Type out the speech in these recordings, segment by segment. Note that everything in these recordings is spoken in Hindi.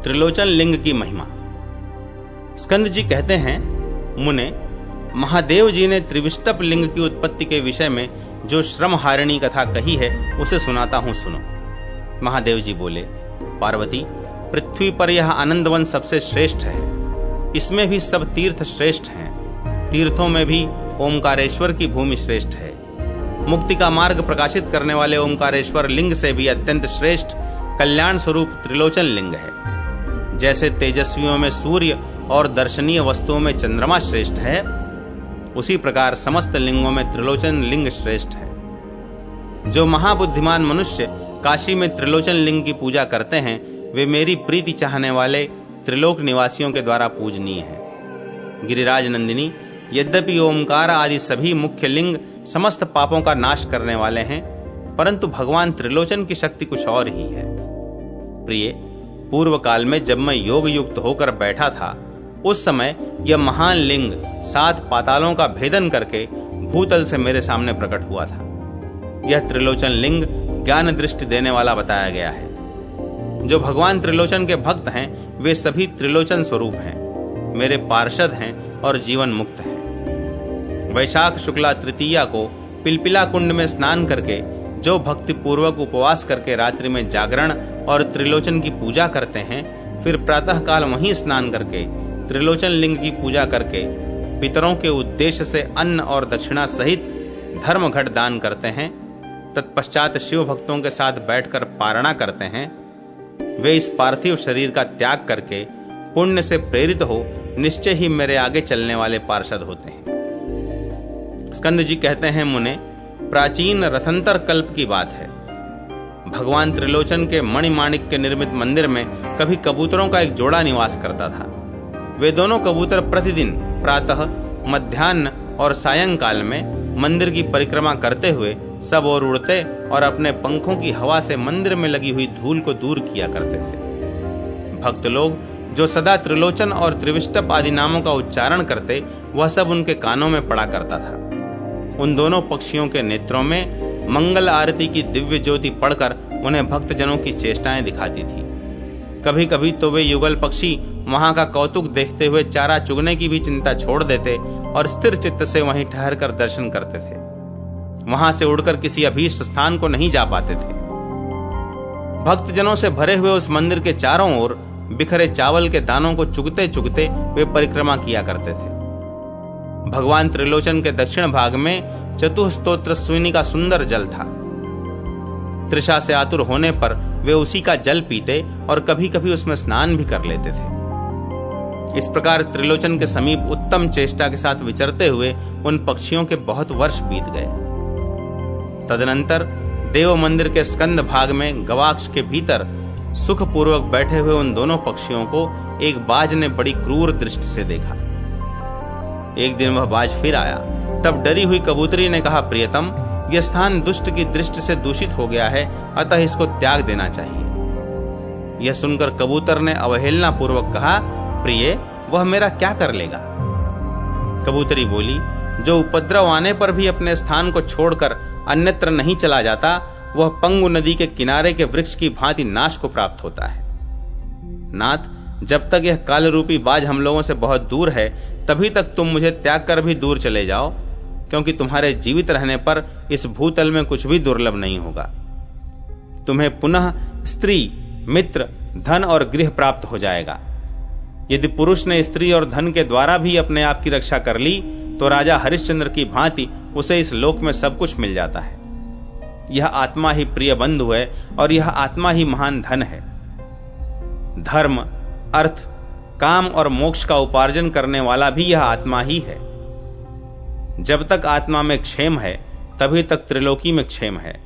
त्रिलोचन लिंग की महिमा। स्कंद जी कहते हैं, मुने, महादेव जी ने त्रिविष्टप लिंग की उत्पत्ति के विषय में जो श्रमहारिणी कथा कही है उसे सुनाता हूं, सुनो। महादेव जी बोले, पार्वती, पृथ्वी पर यह आनंदवन सबसे श्रेष्ठ है। इसमें भी सब तीर्थ श्रेष्ठ हैं। तीर्थों में भी ओमकारेश्वर की भूमि श्रेष्ठ है। मुक्ति का मार्ग प्रकाशित करने वाले ओमकारेश्वर लिंग से भी अत्यंत श्रेष्ठ कल्याण स्वरूप त्रिलोचन लिंग है। जैसे तेजस्वियों में सूर्य और दर्शनीय वस्तुओं में चंद्रमा श्रेष्ठ है, उसी प्रकार समस्त लिंगों में त्रिलोचन लिंग श्रेष्ठ है। जो महाबुद्धिमान मनुष्य काशी में त्रिलोचन लिंग की पूजा करते हैं, वे मेरी प्रीति चाहने वाले त्रिलोक निवासियों के द्वारा पूजनीय हैं। गिरिराज नंदिनी, यद्यपि ओमकार आदि सभी मुख्य लिंग समस्त पापों का नाश करने वाले हैं, परंतु भगवान त्रिलोचन की शक्ति कुछ और ही है। प्रिय, पूर्व काल में जब मैं योग युक्त होकर बैठा था, उस समय यह महान लिंग 7 पातालों का भेदन करके भूतल से मेरे सामने प्रकट हुआ था। यह त्रिलोचन लिंग ज्ञान दृष्टि देने वाला बताया गया है। जो भगवान त्रिलोचन के भक्त हैं, वे सभी त्रिलोचन स्वरूप हैं, मेरे पार्षद हैं और जीवन मुक्त हैं। वैशाख शुक्ला तृतीया को पिलपिला कुंड में स्नान करके जो भक्ति पूर्वक उपवास करके रात्रि में जागरण और त्रिलोचन की पूजा करते हैं, फिर प्रातः काल वहीं स्नान करके त्रिलोचन लिंग की पूजा करके पितरों के उद्देश्य से अन्न और दक्षिणा सहित धर्म घट दान करते हैं, तत्पश्चात शिव भक्तों के साथ बैठकर पारणा करते हैं, वे इस पार्थिव शरीर का त्याग करके पुण्य से प्रेरित हो निश्चय ही मेरे आगे चलने वाले पार्षद होते हैं। स्कंद जी कहते हैं, मुने, प्राचीन रथंतर कल्प की बात है। भगवान त्रिलोचन के मणिमाणिक के निर्मित मंदिर में कभी कबूतरों का एक जोड़ा निवास करता था। वे दोनों कबूतर प्रतिदिन प्रातः, मध्याह्न और सायंकाल में मंदिर की परिक्रमा करते हुए सब ओर उड़ते और अपने पंखों की हवा से मंदिर में लगी हुई धूल को दूर किया करते थे। भक्त लोग जो सदा त्रिलोचन और त्रिविष्टप आदि नामों का उच्चारण करते, वह सब उनके कानों में पड़ा करता था। उन दोनों पक्षियों के नेत्रों में मंगल आरती की दिव्य ज्योति पड़कर उन्हें भक्तजनों की चेष्टाएं दिखाती थी। कभी कभी तो वे युगल पक्षी वहां का कौतुक देखते हुए चारा चुगने की भी चिंता छोड़ देते और स्थिर चित्त से वहीं ठहर कर दर्शन करते थे। वहां से उड़कर किसी अभीष्ट स्थान को नहीं जा पाते थे। भक्तजनों से भरे हुए उस मंदिर के चारों ओर बिखरे चावल के दानों को चुगते चुगते वे परिक्रमा किया करते थे। भगवान त्रिलोचन के दक्षिण भाग में चतुस्तोत्र स्विनी का सुंदर जल था। तृषा से आतुर होने पर वे उसी का जल पीते और कभी कभी उसमें स्नान भी कर लेते थे। इस प्रकार त्रिलोचन के समीप उत्तम चेष्टा के साथ विचरते हुए उन पक्षियों के बहुत वर्ष बीत गए। तदनंतर देव मंदिर के स्कंद भाग में गवाक्ष के भीतर सुखपूर्वक बैठे हुए उन दोनों पक्षियों को एक बाज ने बड़ी क्रूर दृष्टि से देखा। एक दिन वह बाज फिर आया। तब डरी हुई कबूतरी ने कहा, प्रियतम, यह स्थान दुष्ट की दृष्टि से दूषित हो गया है, अतः इसको त्याग देना चाहिए। यह सुनकर कबूतर ने अवहेलना पूर्वक कहा, प्रिय, वह मेरा क्या कर लेगा? कबूतरी बोली, जो उपद्रव आने पर भी अपने स्थान को छोड़कर अन्यत्र नहीं चला जाता, वह पंगु नदी के किनारे के वृक्ष की भांति नाश को प्राप्त होता है। नाथ, जब तक यह काल रूपी बाज हम लोगों से बहुत दूर है, तभी तक तुम मुझे त्याग कर भी दूर चले जाओ, क्योंकि तुम्हारे जीवित रहने पर इस भूतल में कुछ भी दुर्लभ नहीं होगा। तुम्हें पुनः स्त्री, मित्र, धन और गृह प्राप्त हो जाएगा। यदि पुरुष ने स्त्री और धन के द्वारा भी अपने आप की रक्षा कर ली, तो राजा हरिश्चंद्र की भांति उसे इस लोक में सब कुछ मिल जाता है। यह आत्मा ही प्रिय बंधु है और यह आत्मा ही महान धन है। धर्म, अर्थ, काम और मोक्ष का उपार्जन करने वाला भी यह आत्मा ही है। जब तक आत्मा में क्षेम है, तभी तक त्रिलोकी में क्षेम है।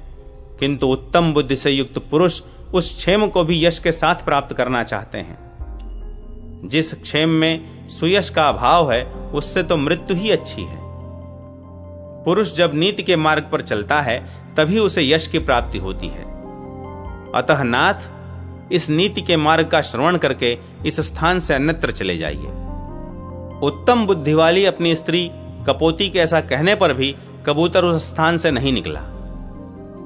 किंतु उत्तम बुद्धि से युक्त पुरुष उस क्षेम को भी यश के साथ प्राप्त करना चाहते हैं। जिस क्षेम में सुयश का अभाव है, उससे तो मृत्यु ही अच्छी है। पुरुष जब नीति के मार्ग पर चलता है, तभी उसे यश की प्राप्ति होती है। अतः नाथ, इस नीति के मार्ग का श्रवण करके इस स्थान से अन्यत्र चले जाइए। उत्तम बुद्धि वाली अपनी स्त्री कपोती के ऐसा कहने पर भी कबूतर उस स्थान से नहीं निकला।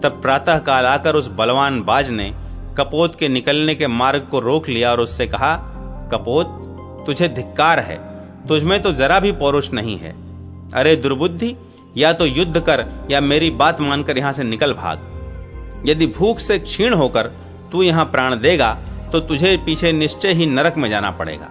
तब प्रातः काल आकर उस बलवान बाज ने कपोत के निकलने के मार्ग को रोक लिया और उससे कहा, कपोत, तुझे धिक्कार है, तुझमें तो जरा भी पौरुष नहीं है। अरे दुर्बुद्धि, या तो युद्ध कर या मेरी बात मानकर यहां से निकल भाग। यदि भूख से क्षीण होकर तू यहां प्राण देगा तो तुझे पीछे निश्चय ही नरक में जाना पड़ेगा।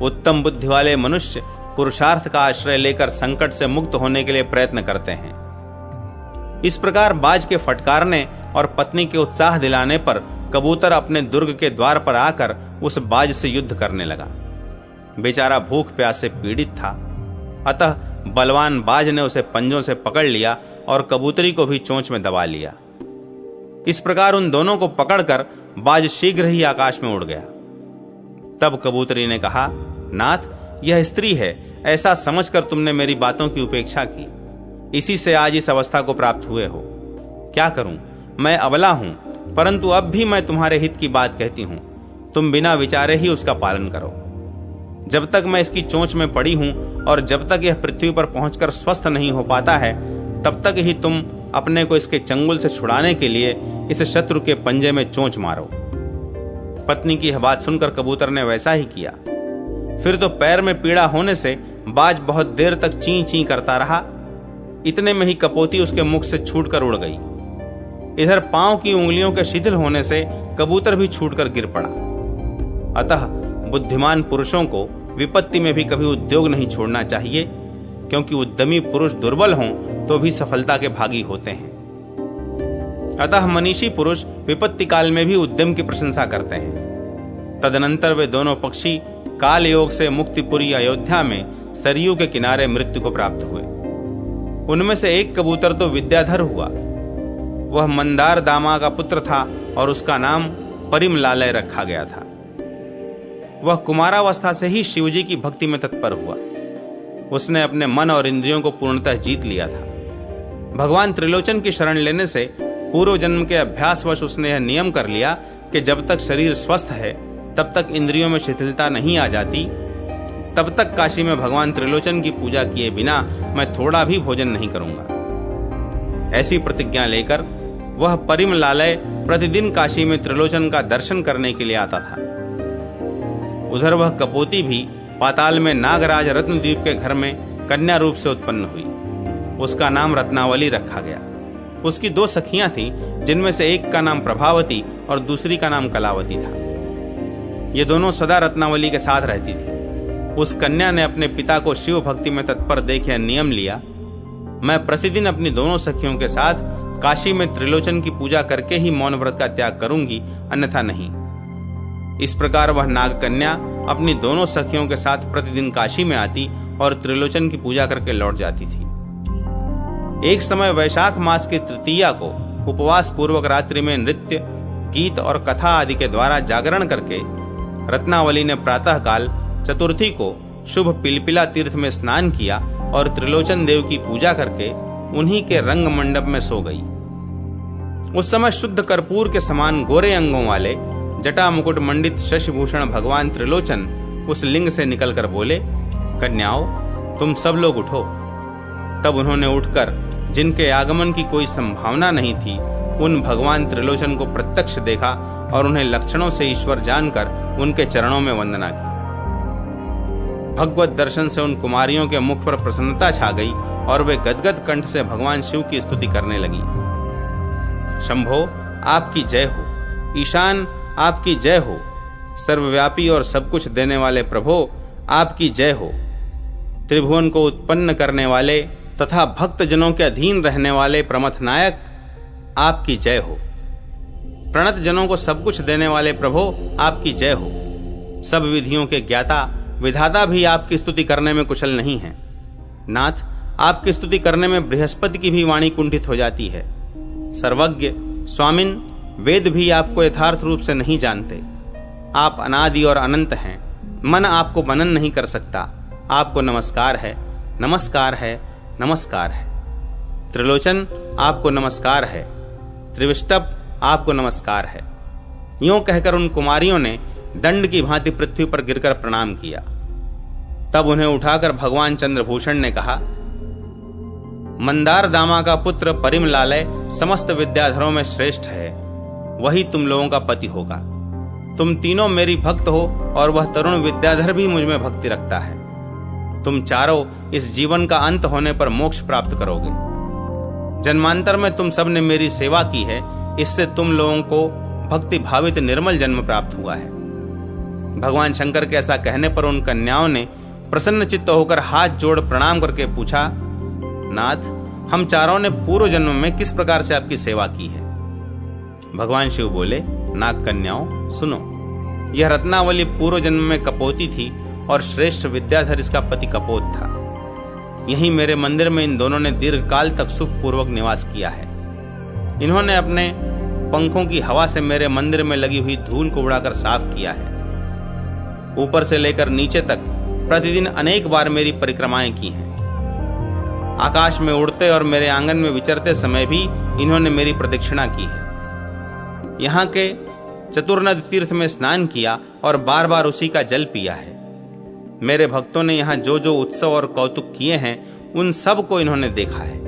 उत्तम बुद्धि वाले मनुष्य पुरुषार्थ का आश्रय लेकर संकट से मुक्त होने के लिए प्रयत्न करते हैं। इस प्रकार बाज के फटकारने और पत्नी के उत्साह दिलाने पर कबूतर अपने दुर्ग के द्वार पर आकर उस बाज से युद्ध करने लगा। बेचारा भूख प्यास से पीड़ित था, अतः बलवान बाज ने उसे पंजों से पकड़ लिया और कबूतरी को भी चोंच में दबा लिया। इस प्रकार उन दोनों को पकड़कर बाज शीघ्र ही आकाश में उड़ गया। तब कबूतरी ने कहा, नाथ, यह स्त्री है, ऐसा समझकर तुमने मेरी बातों की उपेक्षा की, इसी से आज इस अवस्था को प्राप्त हुए हो। क्या करूं, मैं अबला हूं, परंतु अब भी मैं तुम्हारे हित की बात कहती हूं, तुम बिना विचारे ही उसका पालन करो। जब तक मैं इसकी चोंच में पड़ी हूं और जब तक यह पृथ्वी पर पहुंचकर स्वस्थ नहीं हो पाता है, तब तक ही तुम अपने को इसके चंगुल से छुड़ाने के लिए इस शत्रु के पंजे में चोंच मारो। पत्नी की यह बात सुनकर कबूतर ने वैसा ही किया। फिर तो पैर में पीड़ा होने से बाज बहुत देर तक ची ची करता रहा। इतने में ही कपोती उसके मुख से छूटकर उड़ गई। इधर पांव की उंगलियों के शिथिल होने से कबूतर भी छूटकर गिर पड़ा। अतः बुद्धिमान पुरुषों को विपत्ति में भी कभी उद्योग नहीं छोड़ना चाहिए, क्योंकि उद्यमी पुरुष दुर्बल हों तो भी सफलता के भागी होते हैं। अतः मनीषी पुरुष विपत्ति काल में भी उद्यम की प्रशंसा करते हैं। तदनंतर वे दोनों पक्षी काल योग से मुक्तिपुरी अयोध्या में सरयू के किनारे मृत्यु को प्राप्त हुए। उनमें से एक कबूतर तो विद्याधर हुआ। वह मंदार दामा का पुत्र था और उसका नाम परिमलालय रखा गया था। वह कुमारावस्था से ही शिवजी की भक्ति में तत्पर हुआ। उसने अपने मन और इंद्रियों को पूर्णतः जीत लिया था। भगवान त्रिलोचन की शरण लेने से पूर्व जन्म के अभ्यासवश उसने यह नियम कर लिया कि जब तक शरीर स्वस्थ है तब तक इंद्रियों में शिथिलता नहीं आ जाती, तब तक काशी में भगवान त्रिलोचन की पूजा किए बिना मैं थोड़ा भी भोजन नहीं करूंगा। ऐसी प्रतिज्ञा लेकर वह परिमलालय प्रतिदिन काशी में त्रिलोचन का दर्शन करने के लिए आता था। उधर वह कपोती भी पाताल में नागराज रत्नद्वीप के घर में कन्या रूप से उत्पन्न हुई। उसका नाम रत्नावली रखा गया। उसकी दो सखियां थीं, जिनमें से एक का नाम प्रभावती और दूसरी का नाम कलावती था। ये दोनों सदा रत्नावली के साथ रहती थी। उस कन्या ने अपने पिता को शिव भक्ति में तत्पर देख यह नियम लिया, मैं प्रतिदिन अपनी दोनों सखियों के साथ काशी में त्रिलोचन की पूजा करके ही मौन व्रत का त्याग करूंगी, अन्यथा नहीं। इस प्रकार वह नाग कन्या अपनी दोनों सखियों के साथ प्रतिदिन काशी में आती और त्रिलोचन की पूजा करके लौट जाती थी। एक समय वैशाख मास की तृतीया को उपवास पूर्वक रात्रि में नृत्य, गीत और कथा आदि के द्वारा जागरण करके रत्नावली ने प्रातः काल चतुर्थी को शुभ पिलपिला तीर्थ में स्नान किया और त्रिलोचन देव की पूजा करके उन्हीं के रंग मंडप में सो गई। उस समय शुद्ध कर्पूर के समान गोरे अंगों वाले जटा मुकुट मंडित शशिभूषण भगवान त्रिलोचन उस लिंग से निकलकर बोले, कन्याओं, तुम सब लोग उठो। तब उन्होंने उठकर, जिनके आगमन की कोई संभावना नहीं थी, उन भगवान त्रिलोचन को प्रत्यक्ष देखा और उन्हें लक्षणों से ईश्वर जानकर उनके चरणों में वंदना की। भगवत दर्शन से उन कुमारियों के मुख पर प्रसन्नता छा गई और वे गदगद कंठ से भगवान शिव की स्तुति करने लगी। शंभो, आपकी जय हो। ईशान, आपकी जय हो। सर्वव्यापी और सब कुछ देने वाले प्रभो, आपकी जय हो। त्रिभुवन को उत्पन्न करने वाले तथा भक्त जनों के अधीन रहने वाले प्रमथ नायक, आपकी जय हो। प्रणत जनों को सब कुछ देने वाले प्रभो, आपकी जय हो। सब विधियों के ज्ञाता विधाता भी आपकी स्तुति करने में कुशल नहीं है। नाथ, आपकी स्तुति करने में बृहस्पति की भी वाणी कुंठित हो जाती है। सर्वज्ञ स्वामिन, वेद भी आपको यथार्थ रूप से नहीं जानते। आप अनादि और अनंत हैं, मन आपको मनन नहीं कर सकता। आपको नमस्कार है, नमस्कार है, नमस्कार है। त्रिलोचन, आपको नमस्कार है। त्रिविष्टप, आपको नमस्कार है। यूं कहकर उन कुमारियों ने दंड की भांति पृथ्वी पर गिरकर प्रणाम किया। तब उन्हें उठाकर भगवान चंद्रभूषण ने कहा, मंदार दामा का पुत्र परिमलालय समस्त विद्याधरों में श्रेष्ठ है। वही तुम लोगों का पति होगा। तुम तीनों मेरी भक्त हो और वह तरुण विद्याधर भी मुझ में भक्ति रखता है। तुम चारों इस जीवन का अंत होने पर मोक्ष प्राप्त करोगे। जन्मांतर में तुम सब ने मेरी सेवा की है, इससे तुम लोगों को भक्ति भावित निर्मल जन्म प्राप्त हुआ है। भगवान शंकर के ऐसा कहने पर उन कन्याओं ने प्रसन्न चित्त होकर हाथ जोड़ प्रणाम करके पूछा, नाथ, हम चारों ने पूर्व जन्म में किस प्रकार से आपकी सेवा की है? भगवान शिव बोले, नाग कन्याओं सुनो, यह रत्नावली पूर्व जन्म में कपोती थी और श्रेष्ठ विद्याधर इसका पति कपोत था। यहीं मेरे मंदिर में इन दोनों ने दीर्घकाल तक सुखपूर्वक निवास किया है। इन्होंने अपने पंखों की हवा से मेरे मंदिर में लगी हुई धूल को उड़ाकर साफ किया है। ऊपर से लेकर नीचे तक प्रतिदिन अनेक बार मेरी परिक्रमाएं की हैं। आकाश में उड़ते और मेरे आंगन में विचरते समय भी इन्होंने मेरी प्रदक्षिणा की है। यहाँ के चतुर्नद तीर्थ में स्नान किया और बार बार उसी का जल पिया है। मेरे भक्तों ने यहाँ जो जो उत्सव और कौतुक किए हैं उन सब को इन्होंने देखा है।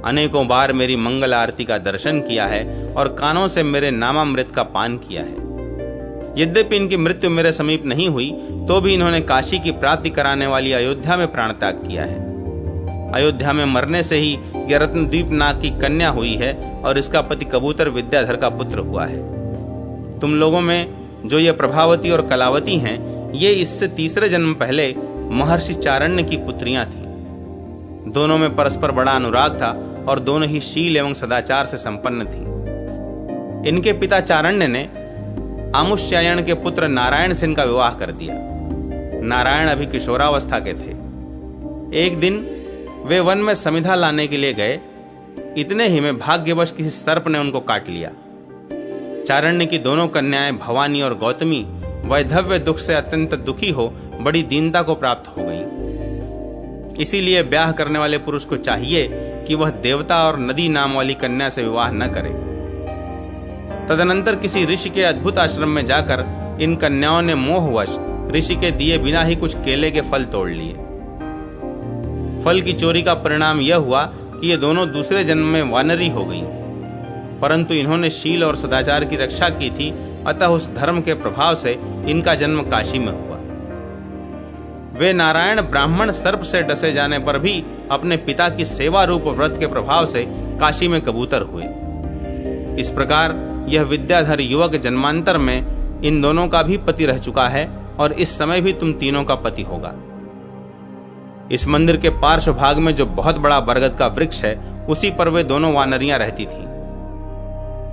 अनेकों बार मेरी मंगल आरती का दर्शन किया है और कानों से मेरे नामामृत का पान किया है। यद्यपि इनकी मृत्यु मेरे समीप नहीं हुई तो भी इन्होंने काशी की प्राप्ति कराने वाली अयोध्या में प्राण त्याग किया है। अयोध्या में मरने से ही यह रत्नद्वीप नाग की कन्या हुई है और इसका पति कबूतर विद्याधर का पुत्र हुआ है। तुम लोगों में जो ये प्रभावती और कलावती हैं, ये इससे तीसरे जन्म पहले महर्षि चारण्य की पुत्रियां थीं। दोनों में परस्पर बड़ा अनुराग था और दोनों ही शील एवं सदाचार से संपन्न थीं। इनके पिता चारण्य ने आमुष्यायण के पुत्र नारायण से इनका विवाह कर दिया। नारायण अभी किशोरावस्था के थे। एक दिन वे वन में समिधा लाने के लिए गए। इतने ही में भाग्यवश किसी सर्प ने उनको काट लिया। चारण्य की दोनों कन्याएं भवानी और गौतमी वैधव्य दुख से अत्यंत दुखी हो बड़ी दीनता को प्राप्त हो गईं। इसीलिए ब्याह करने वाले पुरुष को चाहिए कि वह देवता और नदी नाम वाली कन्या से विवाह न करे। तदनंतर किसी ऋषि के अद्भुत आश्रम में जाकर इन कन्याओं ने मोहवश ऋषि के दिए बिना ही कुछ केले के फल तोड़ लिए। फल की चोरी का परिणाम यह हुआ कि ये दोनों दूसरे जन्म में वानरी हो गईं। परंतु इन्होंने शील और सदाचार की रक्षा की थी, अतः उस धर्म के प्रभाव से इनका जन्म काशी में हुआ। वे नारायण ब्राह्मण सर्प से डसे जाने पर भी अपने पिता की सेवा रूप व्रत के प्रभाव से काशी में कबूतर हुए। इस प्रकार यह विद्याधर युवक जन्मांतर में इन दोनों का भी पति रह चुका है और इस समय भी तुम तीनों का पति होगा। इस मंदिर के पार्श्व भाग में जो बहुत बड़ा बरगद का वृक्ष है, उसी पर वे दोनों वानरियां रहती थीं।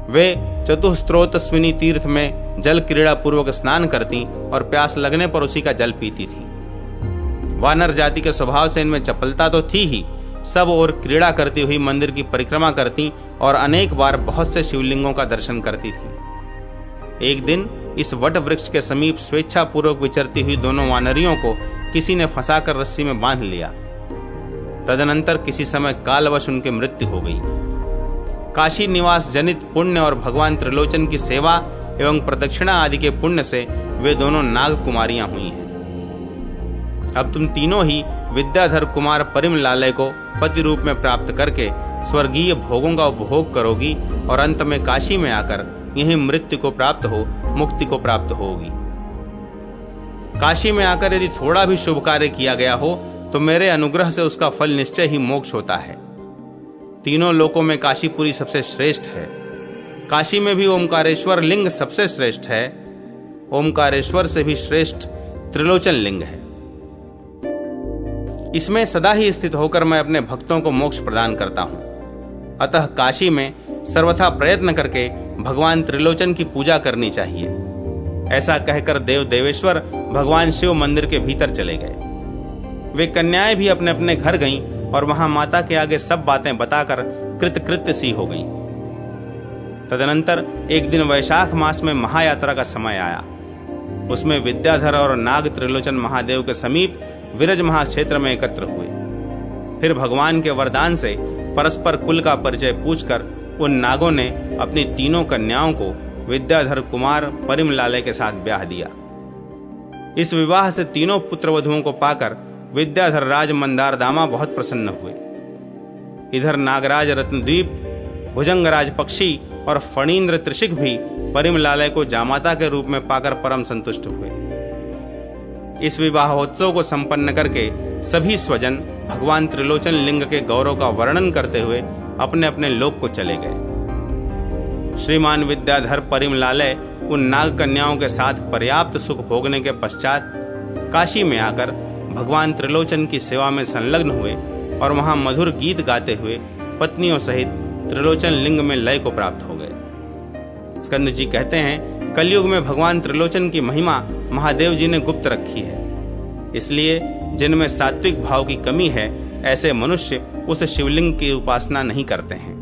वे चतुस्त्रोतस्विनी तीर्थ में जल क्रीड़ा पूर्वक स्नान करती और प्यास लगने पर उसी का जल पीती थीं। वानर जाति के स्वभाव से इनमें चपलता तो थी ही, सब और क्रीड़ा करती हुई मंदिर की परिक्रमा करती और अनेक बार बहुत से शिवलिंगों का दर्शन करती थीं। एक दिन इस वट वृक्ष के समीप स्वेच्छा पूर्वक विचरती हुई दोनों वानरियों को किसी ने फंसाकर रस्सी में बांध लिया। तदनंतर किसी समय कालवश उनकी मृत्यु हो गई। काशी निवास जनित पुण्य और भगवान त्रिलोचन की सेवा एवं प्रदक्षिणा आदि के पुण्य से वे दोनों नाग कुमारियां हुई हैं। अब तुम तीनों ही विद्याधर कुमार परिमलालय को पति रूप में प्राप्त करके स्वर्गीय भोगों का उपभोग करोगी और अंत में काशी में आकर यहीं मृत्यु को प्राप्त हो मुक्ति को प्राप्त होगी। काशी में आकर यदि थोड़ा भी शुभ कार्य किया गया हो तो मेरे अनुग्रह से उसका फल निश्चय ही मोक्ष होता है। तीनों लोकों में काशीपुरी सबसे श्रेष्ठ है। काशी में भी ओमकारेश्वर लिंग सबसे श्रेष्ठ है। ओमकारेश्वर से भी श्रेष्ठ त्रिलोचन लिंग है। इसमें सदा ही स्थित होकर मैं अपने भक्तों को मोक्ष प्रदान करता हूं। अतः काशी में सर्वथा प्रयत्न करके भगवान त्रिलोचन की पूजा करनी चाहिए। ऐसा कहकर देव देवेश्वर भगवान शिव मंदिर के भीतर चले गए। वे कन्याएं भी अपने अपने घर गईं और वहां माता के आगे सब बातें बताकर कृतकृत्य सी हो गईं। तदनंतर एक दिन वैशाख मास में महायात्रा का समय आया। उसमें विद्याधर और नाग त्रिलोचन महादेव के समीप विरज महाक्षेत्र में एकत्र हुए। फिर भगवान के वरदान से परस्पर कुल का परिचय पूछकर उन नागों ने अपनी तीनों कन्याओं को विद्याधर कुमार परिमलालय के साथ ब्याह दिया। इस विवाह से तीनों पुत्र वधुओं को पाकर विद्याधर राज मंदारदामा बहुत प्रसन्न हुए। इधर नागराज रत्नद्वीप, भुजंगराज पक्षी और फणींद्र त्रिशिक भी परिमलालय को जामाता के रूप में पाकर परम संतुष्ट हुए। इस विवाहोत्सव को संपन्न करके सभी स्वजन भगवान त्रिलोचन लिंग के गौरव का वर्णन करते हुए अपने अपने लोक को चले गए। श्रीमान विद्याधर परिमलालय उन नाग कन्याओं के साथ पर्याप्त सुख भोगने के पश्चात काशी में आकर भगवान त्रिलोचन की सेवा में संलग्न हुए और वहां मधुर गीत गाते हुए पत्नियों सहित त्रिलोचन लिंग में लय को प्राप्त हो गए। स्कंद जी कहते हैं, कलयुग में भगवान त्रिलोचन की महिमा महादेव जी ने गुप्त रखी है, इसलिए जिनमें सात्विक भाव की कमी है ऐसे मनुष्य उस शिवलिंग की उपासना नहीं करते हैं।